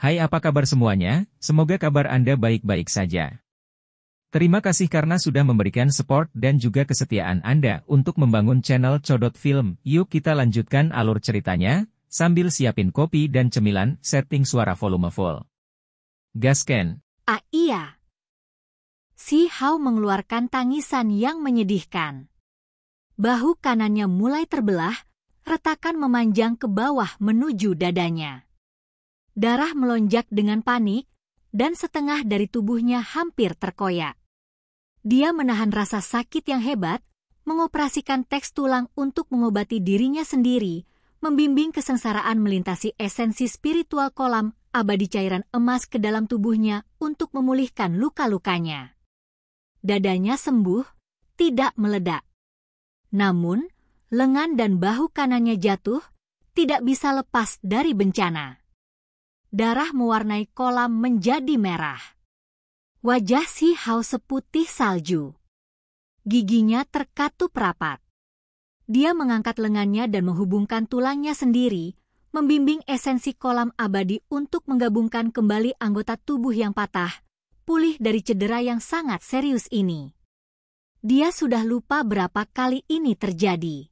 Hai, apa kabar semuanya? Semoga kabar Anda baik-baik saja. Terima kasih karena sudah memberikan support dan juga kesetiaan Anda untuk membangun channel Codot Film. Yuk kita lanjutkan alur ceritanya, sambil siapin kopi dan cemilan, setting suara volume full. Gasken. Ah iya. Si Hao mengeluarkan tangisan yang menyedihkan. Bahu kanannya mulai terbelah, retakan memanjang ke bawah menuju dadanya. Darah melonjak dengan panik, dan setengah dari tubuhnya hampir terkoyak. Dia menahan rasa sakit yang hebat, mengoperasikan teks tulang untuk mengobati dirinya sendiri, membimbing kesengsaraan melintasi esensi spiritual kolam abadi cairan emas ke dalam tubuhnya untuk memulihkan luka-lukanya. Dadanya sembuh, tidak meledak. Namun, lengan dan bahu kanannya jatuh, tidak bisa lepas dari bencana. Darah mewarnai kolam menjadi merah. Wajah si Hao seputih salju. Giginya terkatup rapat. Dia mengangkat lengannya dan menghubungkan tulangnya sendiri, membimbing esensi kolam abadi untuk menggabungkan kembali anggota tubuh yang patah, pulih dari cedera yang sangat serius ini. Dia sudah lupa berapa kali ini terjadi.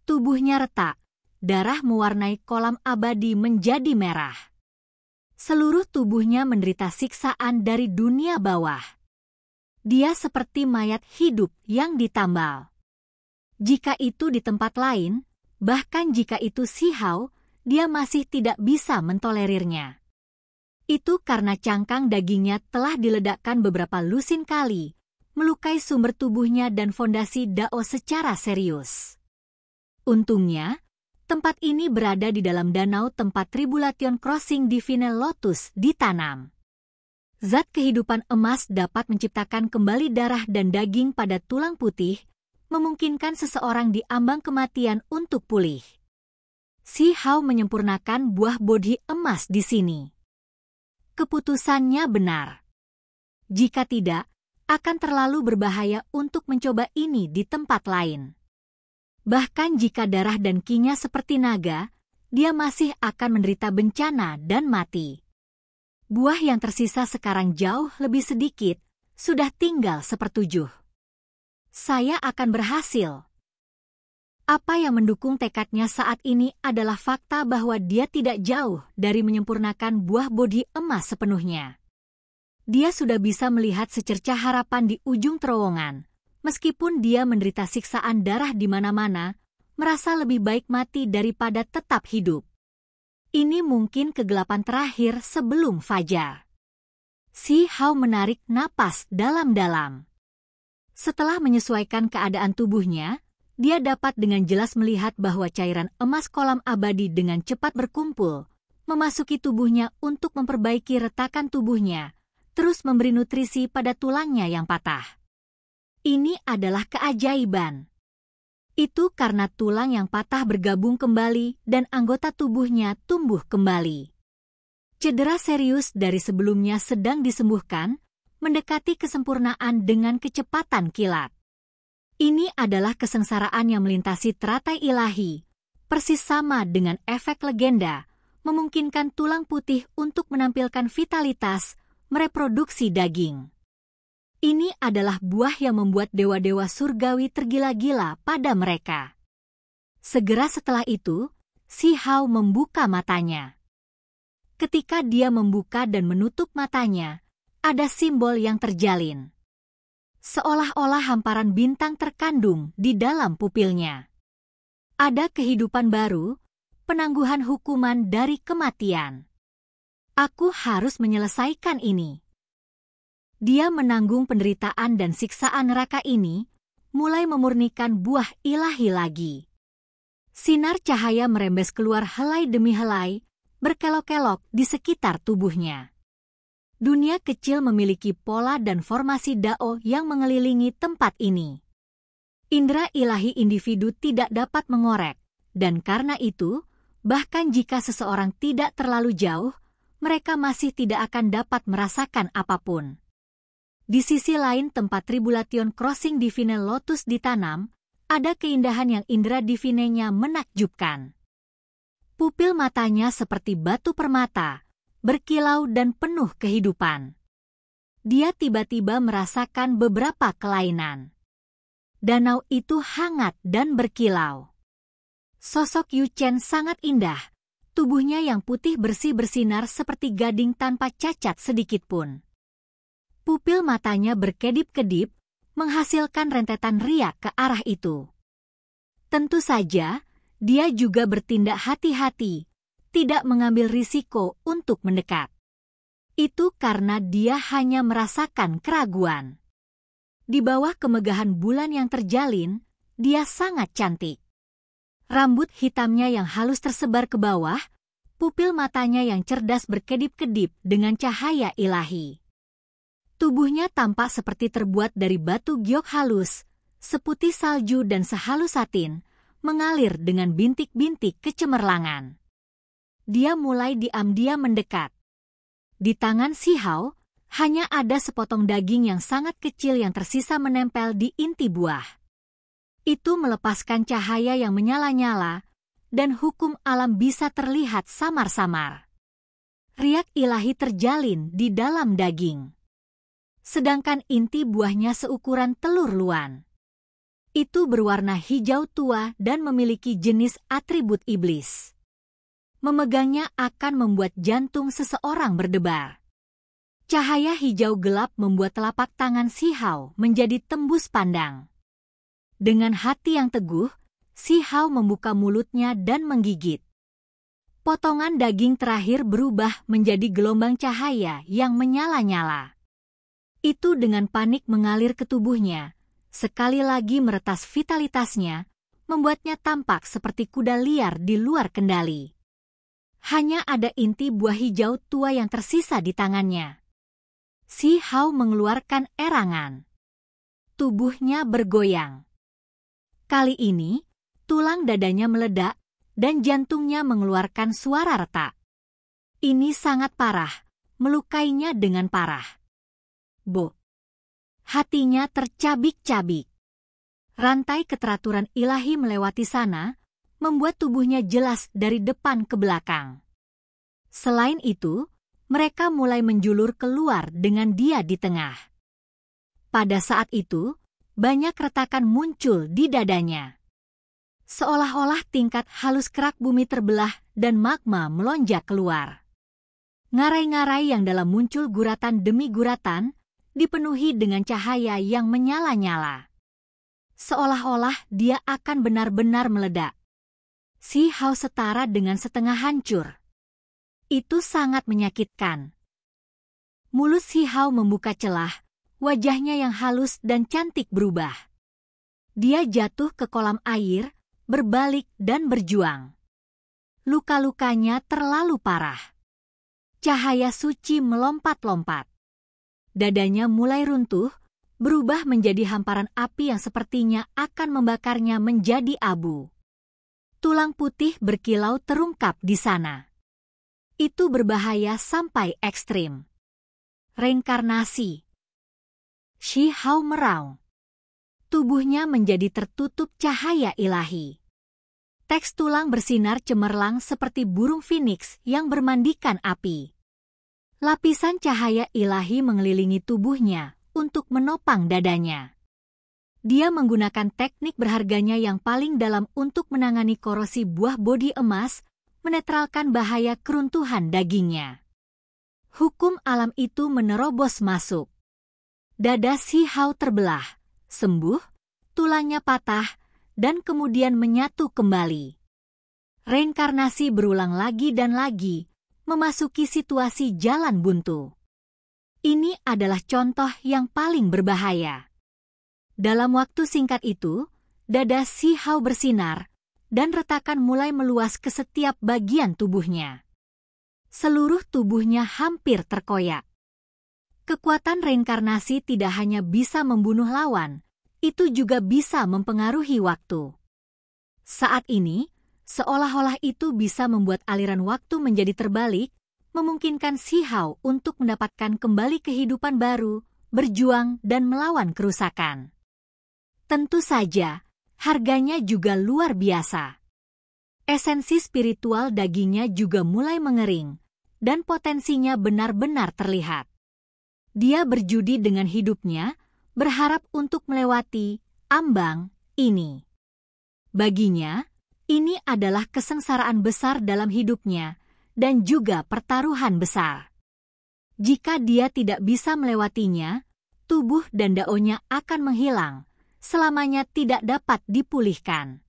Tubuhnya retak, darah mewarnai kolam abadi menjadi merah. Seluruh tubuhnya menderita siksaan dari dunia bawah. Dia seperti mayat hidup yang ditambal. Jika itu di tempat lain, bahkan jika itu si Hao, dia masih tidak bisa mentolerirnya. Itu karena cangkang dagingnya telah diledakkan beberapa lusin kali, melukai sumber tubuhnya dan fondasi Dao secara serius. Untungnya, tempat ini berada di dalam danau tempat Tribulation Crossing Divine Lotus ditanam. Zat kehidupan emas dapat menciptakan kembali darah dan daging pada tulang putih, memungkinkan seseorang di ambang kematian untuk pulih. Si Hao menyempurnakan buah bodhi emas di sini. Keputusannya benar. Jika tidak, akan terlalu berbahaya untuk mencoba ini di tempat lain. Bahkan jika darah dan kinya seperti naga, dia masih akan menderita bencana dan mati. Buah yang tersisa sekarang jauh lebih sedikit, sudah tinggal 1/7. Saya akan berhasil. Apa yang mendukung tekadnya saat ini adalah fakta bahwa dia tidak jauh dari menyempurnakan buah bodhi emas sepenuhnya. Dia sudah bisa melihat secercah harapan di ujung terowongan. Meskipun dia menderita siksaan darah di mana-mana, merasa lebih baik mati daripada tetap hidup. Ini mungkin kegelapan terakhir sebelum fajar. Si Hao menarik napas dalam-dalam. Setelah menyesuaikan keadaan tubuhnya, dia dapat dengan jelas melihat bahwa cairan emas kolam abadi dengan cepat berkumpul, memasuki tubuhnya untuk memperbaiki retakan tubuhnya, terus memberi nutrisi pada tulangnya yang patah. Ini adalah keajaiban. Itu karena tulang yang patah bergabung kembali dan anggota tubuhnya tumbuh kembali. Cedera serius dari sebelumnya sedang disembuhkan, mendekati kesempurnaan dengan kecepatan kilat. Ini adalah kesengsaraan yang melintasi teratai ilahi, persis sama dengan efek legenda, memungkinkan tulang putih untuk menampilkan vitalitas, mereproduksi daging. Ini adalah buah yang membuat dewa-dewa surgawi tergila-gila pada mereka. Segera setelah itu, si Hao membuka matanya. Ketika dia membuka dan menutup matanya, ada simbol yang terjalin. Seolah-olah hamparan bintang terkandung di dalam pupilnya. Ada kehidupan baru, penangguhan hukuman dari kematian. Aku harus menyelesaikan ini. Dia menanggung penderitaan dan siksaan neraka ini, mulai memurnikan buah ilahi lagi. Sinar cahaya merembes keluar helai demi helai, berkelok-kelok di sekitar tubuhnya. Dunia kecil memiliki pola dan formasi Dao yang mengelilingi tempat ini. Indra ilahi individu tidak dapat mengorek, dan karena itu, bahkan jika seseorang tidak terlalu jauh, mereka masih tidak akan dapat merasakan apapun. Di sisi lain tempat Tribulation Crossing Divine Lotus ditanam, ada keindahan yang indera divinenya menakjubkan. Pupil matanya seperti batu permata, berkilau dan penuh kehidupan. Dia tiba-tiba merasakan beberapa kelainan. Danau itu hangat dan berkilau. Sosok Yu Chen sangat indah, tubuhnya yang putih bersih bersinar seperti gading tanpa cacat sedikitpun. Pupil matanya berkedip-kedip, menghasilkan rentetan riak ke arah itu. Tentu saja, dia juga bertindak hati-hati, tidak mengambil risiko untuk mendekat. Itu karena dia hanya merasakan keraguan. Di bawah kemegahan bulan yang terjalin, dia sangat cantik. Rambut hitamnya yang halus tersebar ke bawah, pupil matanya yang cerdas berkedip-kedip dengan cahaya ilahi. Tubuhnya tampak seperti terbuat dari batu giok halus, seputih salju dan sehalus satin, mengalir dengan bintik-bintik kecemerlangan. Dia mulai diam-diam mendekat. Di tangan Si Hao, hanya ada sepotong daging yang sangat kecil yang tersisa menempel di inti buah. Itu melepaskan cahaya yang menyala-nyala, dan hukum alam bisa terlihat samar-samar. Riak ilahi terjalin di dalam daging. Sedangkan inti buahnya seukuran telur luan. Itu berwarna hijau tua dan memiliki jenis atribut iblis. Memegangnya akan membuat jantung seseorang berdebar. Cahaya hijau gelap membuat telapak tangan Si Hao menjadi tembus pandang. Dengan hati yang teguh, Si Hao membuka mulutnya dan menggigit. Potongan daging terakhir berubah menjadi gelombang cahaya yang menyala-nyala. Itu dengan panik mengalir ke tubuhnya, sekali lagi meretas vitalitasnya, membuatnya tampak seperti kuda liar di luar kendali. Hanya ada inti buah hijau tua yang tersisa di tangannya. Si Hao mengeluarkan erangan. Tubuhnya bergoyang. Kali ini, tulang dadanya meledak, dan jantungnya mengeluarkan suara retak. Ini sangat parah, melukainya dengan parah. Bo! Hatinya tercabik-cabik. Rantai keteraturan ilahi melewati sana, membuat tubuhnya jelas dari depan ke belakang. Selain itu, mereka mulai menjulur keluar dengan dia di tengah. Pada saat itu, banyak retakan muncul di dadanya. Seolah-olah tingkat halus kerak bumi terbelah dan magma melonjak keluar. Ngarai-ngarai yang dalam muncul guratan demi guratan, dipenuhi dengan cahaya yang menyala-nyala. Seolah-olah dia akan benar-benar meledak. Si Hao setara dengan setengah hancur. Itu sangat menyakitkan. Mulut Si Hao membuka celah, wajahnya yang halus dan cantik berubah. Dia jatuh ke kolam air, berbalik dan berjuang. Luka-lukanya terlalu parah. Cahaya suci melompat-lompat. Dadanya mulai runtuh, berubah menjadi hamparan api yang sepertinya akan membakarnya menjadi abu. Tulang putih berkilau terungkap di sana. Itu berbahaya sampai ekstrim. Reinkarnasi. Si Hao meraung. Tubuhnya menjadi tertutup cahaya ilahi. Teks tulang bersinar cemerlang seperti burung phoenix yang bermandikan api. Lapisan cahaya ilahi mengelilingi tubuhnya untuk menopang dadanya. Dia menggunakan teknik berharganya yang paling dalam untuk menangani korosi buah bodi emas, menetralkan bahaya keruntuhan dagingnya. Hukum alam itu menerobos masuk. Dada Si Hao terbelah, sembuh, tulangnya patah, dan kemudian menyatu kembali. Reinkarnasi berulang lagi dan lagi, memasuki situasi jalan buntu. Ini adalah contoh yang paling berbahaya. Dalam waktu singkat itu, dada Si Hao bersinar, dan retakan mulai meluas ke setiap bagian tubuhnya. Seluruh tubuhnya hampir terkoyak. Kekuatan reinkarnasi tidak hanya bisa membunuh lawan, itu juga bisa mempengaruhi waktu. Saat ini, seolah-olah itu bisa membuat aliran waktu menjadi terbalik, memungkinkan Si Hao untuk mendapatkan kembali kehidupan baru, berjuang dan melawan kerusakan. Tentu saja, harganya juga luar biasa. Esensi spiritual dagingnya juga mulai mengering, dan potensinya benar-benar terlihat. Dia berjudi dengan hidupnya, berharap untuk melewati ambang ini. Baginya, ini adalah kesengsaraan besar dalam hidupnya dan juga pertaruhan besar. Jika dia tidak bisa melewatinya, tubuh dan daunnya akan menghilang, selamanya tidak dapat dipulihkan.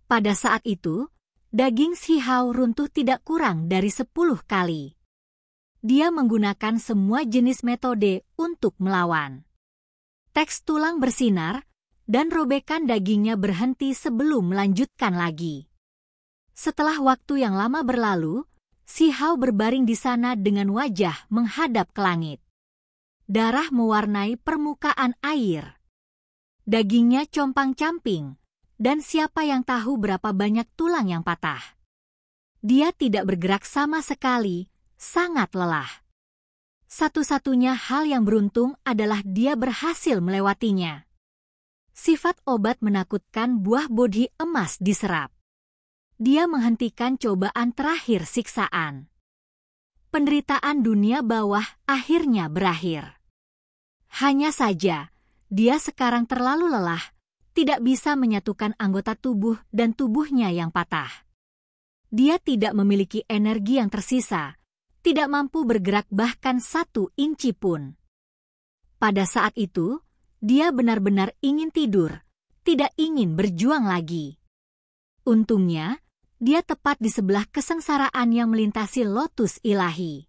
Pada saat itu, daging Xi Hao runtuh tidak kurang dari 10 kali. Dia menggunakan semua jenis metode untuk melawan. Teks tulang bersinar, dan robekan dagingnya berhenti sebelum melanjutkan lagi. Setelah waktu yang lama berlalu, Xi Hao berbaring di sana dengan wajah menghadap ke langit. Darah mewarnai permukaan air. Dagingnya compang-camping, dan siapa yang tahu berapa banyak tulang yang patah. Dia tidak bergerak sama sekali, sangat lelah. Satu-satunya hal yang beruntung adalah dia berhasil melewatinya. Sifat obat menakutkan buah bodhi emas diserap. Dia menghentikan cobaan terakhir siksaan. Penderitaan dunia bawah akhirnya berakhir. Hanya saja, dia sekarang terlalu lelah, tidak bisa menyatukan anggota tubuh dan tubuhnya yang patah. Dia tidak memiliki energi yang tersisa, tidak mampu bergerak bahkan 1 inci pun. Pada saat itu, dia benar-benar ingin tidur, tidak ingin berjuang lagi. Untungnya, dia tepat di sebelah kesengsaraan yang melintasi lotus ilahi.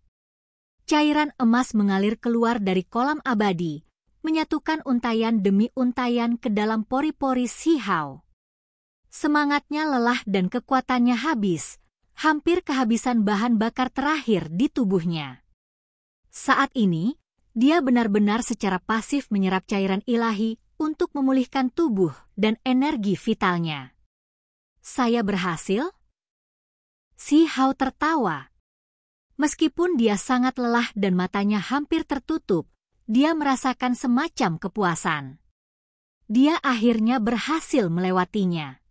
Cairan emas mengalir keluar dari kolam abadi, menyatukan untayan demi untayan ke dalam pori-pori Xi Hao. Semangatnya lelah dan kekuatannya habis, hampir kehabisan bahan bakar terakhir di tubuhnya. Saat ini, dia benar-benar secara pasif menyerap cairan ilahi untuk memulihkan tubuh dan energi vitalnya. Saya berhasil? Xi Hao tertawa. Meskipun dia sangat lelah dan matanya hampir tertutup, dia merasakan semacam kepuasan. Dia akhirnya berhasil melewatinya.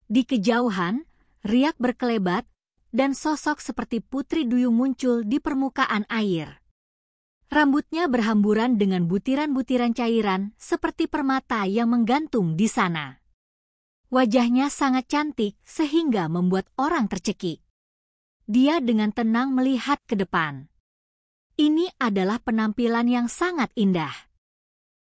Di kejauhan, riak berkelebat, dan sosok seperti Putri Duyung muncul di permukaan air. Rambutnya berhamburan dengan butiran-butiran cairan seperti permata yang menggantung di sana. Wajahnya sangat cantik sehingga membuat orang tercekik. Dia dengan tenang melihat ke depan. Ini adalah penampilan yang sangat indah.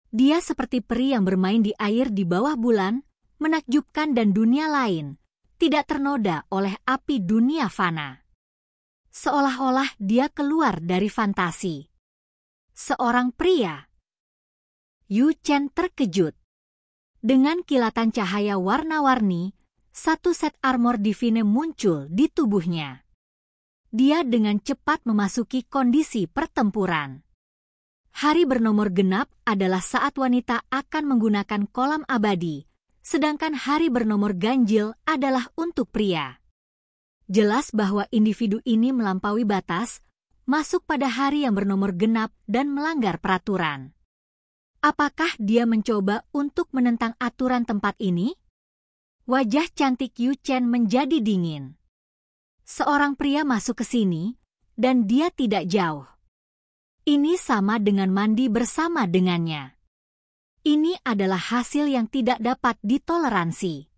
Dia seperti peri yang bermain di air di bawah bulan, menakjubkan dan dunia lain, tidak ternoda oleh api dunia fana. Seolah-olah dia keluar dari fantasi. Seorang pria. Yu Chen terkejut. Dengan kilatan cahaya warna-warni, 1 set armor divine muncul di tubuhnya. Dia dengan cepat memasuki kondisi pertempuran. Hari bernomor genap adalah saat wanita akan menggunakan kolam abadi, sedangkan hari bernomor ganjil adalah untuk pria. Jelas bahwa individu ini melampaui batas, masuk pada hari yang bernomor genap dan melanggar peraturan. Apakah dia mencoba untuk menentang aturan tempat ini? Wajah cantik Yu Chen menjadi dingin. Seorang pria masuk ke sini, dan dia tidak jauh. Ini sama dengan mandi bersama dengannya. Ini adalah hasil yang tidak dapat ditoleransi.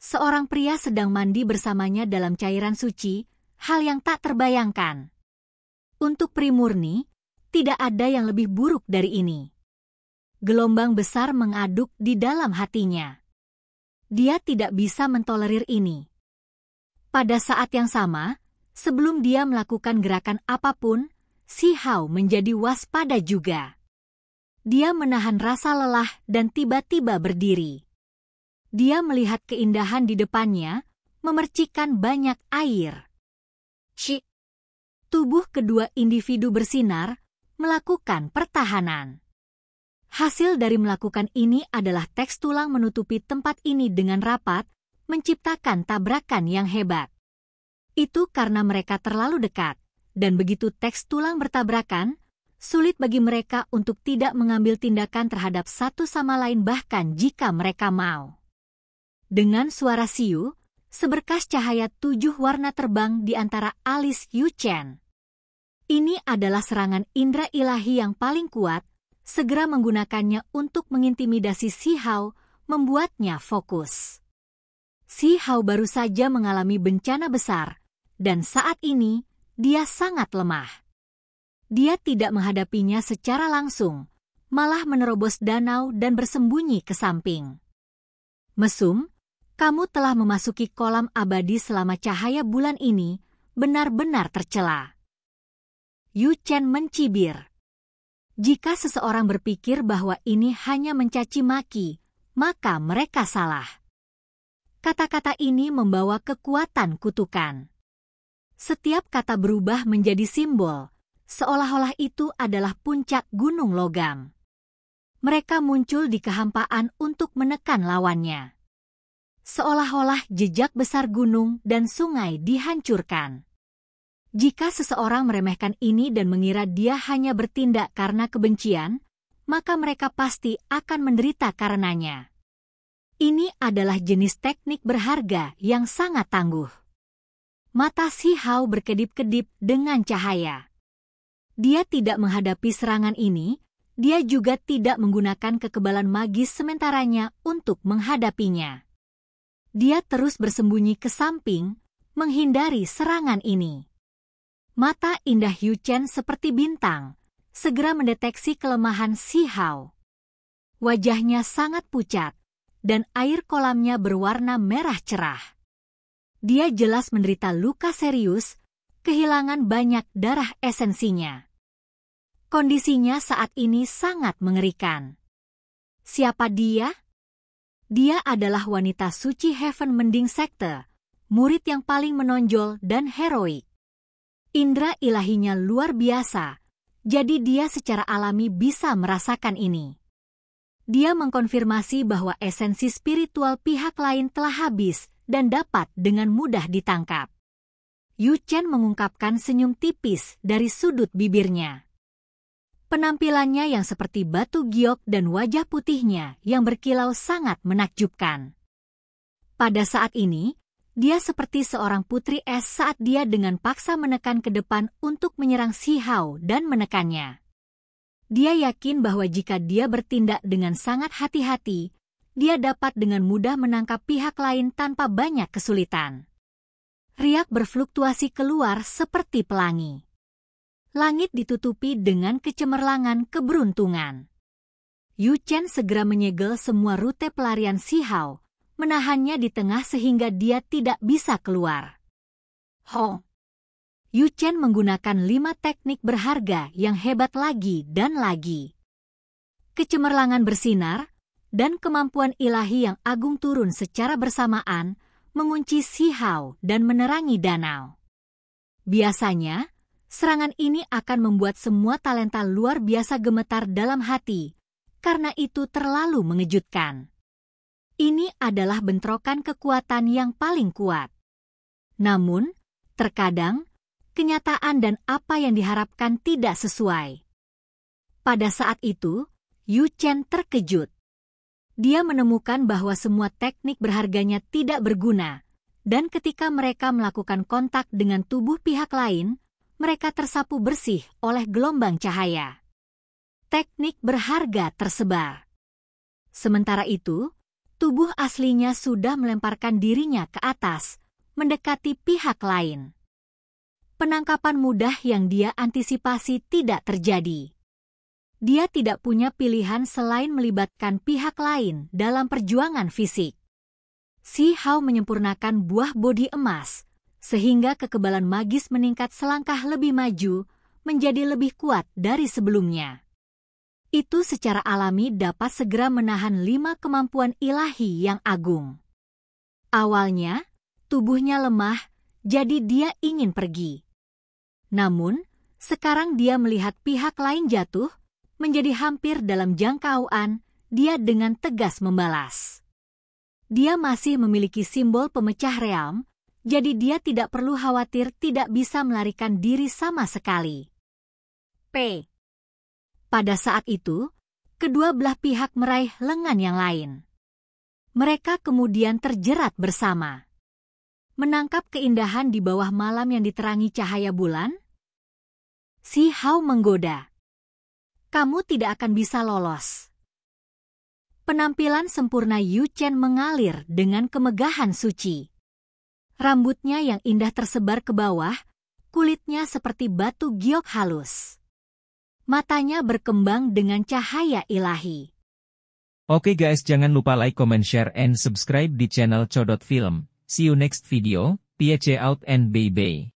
Seorang pria sedang mandi bersamanya dalam cairan suci, hal yang tak terbayangkan. Untuk peri murni, tidak ada yang lebih buruk dari ini. Gelombang besar mengaduk di dalam hatinya. Dia tidak bisa mentolerir ini. Pada saat yang sama, sebelum dia melakukan gerakan apapun, Xi Hao menjadi waspada juga. Dia menahan rasa lelah dan tiba-tiba berdiri. Dia melihat keindahan di depannya, memercikkan banyak air. Cik! Tubuh kedua individu bersinar, melakukan pertahanan. Hasil dari melakukan ini adalah teks tulang menutupi tempat ini dengan rapat, menciptakan tabrakan yang hebat. Itu karena mereka terlalu dekat, dan begitu teks tulang bertabrakan, sulit bagi mereka untuk tidak mengambil tindakan terhadap satu sama lain bahkan jika mereka mau. Dengan suara siu, Seberkas cahaya 7 warna terbang di antara alis Yu Chen. Ini adalah serangan indera ilahi yang paling kuat, segera menggunakannya untuk mengintimidasi Si Hao, membuatnya fokus. Si Hao baru saja mengalami bencana besar, dan saat ini, dia sangat lemah. Dia tidak menghadapinya secara langsung, malah menerobos danau dan bersembunyi ke samping. Mesum, kamu telah memasuki kolam abadi selama cahaya bulan ini, benar-benar tercela. Yu Chen mencibir. Jika seseorang berpikir bahwa ini hanya mencaci maki, maka mereka salah. Kata-kata ini membawa kekuatan kutukan. Setiap kata berubah menjadi simbol, seolah-olah itu adalah puncak gunung logam. Mereka muncul di kehampaan untuk menekan lawannya. Seolah-olah jejak besar gunung dan sungai dihancurkan. Jika seseorang meremehkan ini dan mengira dia hanya bertindak karena kebencian, maka mereka pasti akan menderita karenanya. Ini adalah jenis teknik berharga yang sangat tangguh. Mata Si Hao berkedip-kedip dengan cahaya. Dia tidak menghadapi serangan ini, dia juga tidak menggunakan kekebalan magis sementaranya untuk menghadapinya. Dia terus bersembunyi ke samping, menghindari serangan ini. Mata indah Yu Chen seperti bintang, segera mendeteksi kelemahan Si Hao. Wajahnya sangat pucat, dan air kolamnya berwarna merah cerah. Dia jelas menderita luka serius, kehilangan banyak darah esensinya. Kondisinya saat ini sangat mengerikan. Siapa dia? Dia adalah wanita suci Heaven Mending Sekte, murid yang paling menonjol dan heroik. Indra ilahinya luar biasa, jadi dia secara alami bisa merasakan ini. Dia mengkonfirmasi bahwa esensi spiritual pihak lain telah habis dan dapat dengan mudah ditangkap. Yu Chen mengungkapkan senyum tipis dari sudut bibirnya. Penampilannya yang seperti batu giok dan wajah putihnya yang berkilau sangat menakjubkan. Pada saat ini, dia seperti seorang putri es saat dia dengan paksa menekan ke depan untuk menyerang Si Hao dan menekannya. Dia yakin bahwa jika dia bertindak dengan sangat hati-hati, dia dapat dengan mudah menangkap pihak lain tanpa banyak kesulitan. Riak berfluktuasi keluar seperti pelangi. Langit ditutupi dengan kecemerlangan keberuntungan. Yu Chen segera menyegel semua rute pelarian Si Hao, menahannya di tengah sehingga dia tidak bisa keluar. Ho! Yu Chen menggunakan 5 teknik berharga yang hebat lagi dan lagi. Kecemerlangan bersinar, dan kemampuan ilahi yang agung turun secara bersamaan, mengunci Si Hao dan menerangi danau. Biasanya, serangan ini akan membuat semua talenta luar biasa gemetar dalam hati, karena itu terlalu mengejutkan. Ini adalah bentrokan kekuatan yang paling kuat. Namun, terkadang, kenyataan dan apa yang diharapkan tidak sesuai. Pada saat itu, Yu Chen terkejut. Dia menemukan bahwa semua teknik berharganya tidak berguna, dan ketika mereka melakukan kontak dengan tubuh pihak lain, mereka tersapu bersih oleh gelombang cahaya. Teknik berharga tersebar. Sementara itu, tubuh aslinya sudah melemparkan dirinya ke atas, mendekati pihak lain. Penangkapan mudah yang dia antisipasi tidak terjadi. Dia tidak punya pilihan selain melibatkan pihak lain dalam perjuangan fisik. Si Hao menyempurnakan buah bodi emas, sehingga kekebalan magis meningkat selangkah lebih maju, menjadi lebih kuat dari sebelumnya. Itu secara alami dapat segera menahan 5 kemampuan ilahi yang agung. Awalnya, tubuhnya lemah, jadi dia ingin pergi. Namun, sekarang dia melihat pihak lain jatuh, menjadi hampir dalam jangkauan, dia dengan tegas membalas. Dia masih memiliki simbol pemecah realm, jadi dia tidak perlu khawatir tidak bisa melarikan diri sama sekali. P. Pada saat itu, kedua belah pihak meraih lengan yang lain. Mereka kemudian terjerat bersama. menangkap keindahan di bawah malam yang diterangi cahaya bulan? Si Hao menggoda. Kamu tidak akan bisa lolos. Penampilan sempurna Yu Chen mengalir dengan kemegahan suci. Rambutnya yang indah tersebar ke bawah, kulitnya seperti batu giok halus. Matanya berkembang dengan cahaya ilahi. Oke guys, jangan lupa like, comment, share, and subscribe di channel Codot Film. See you next video, peace out and bye-bye.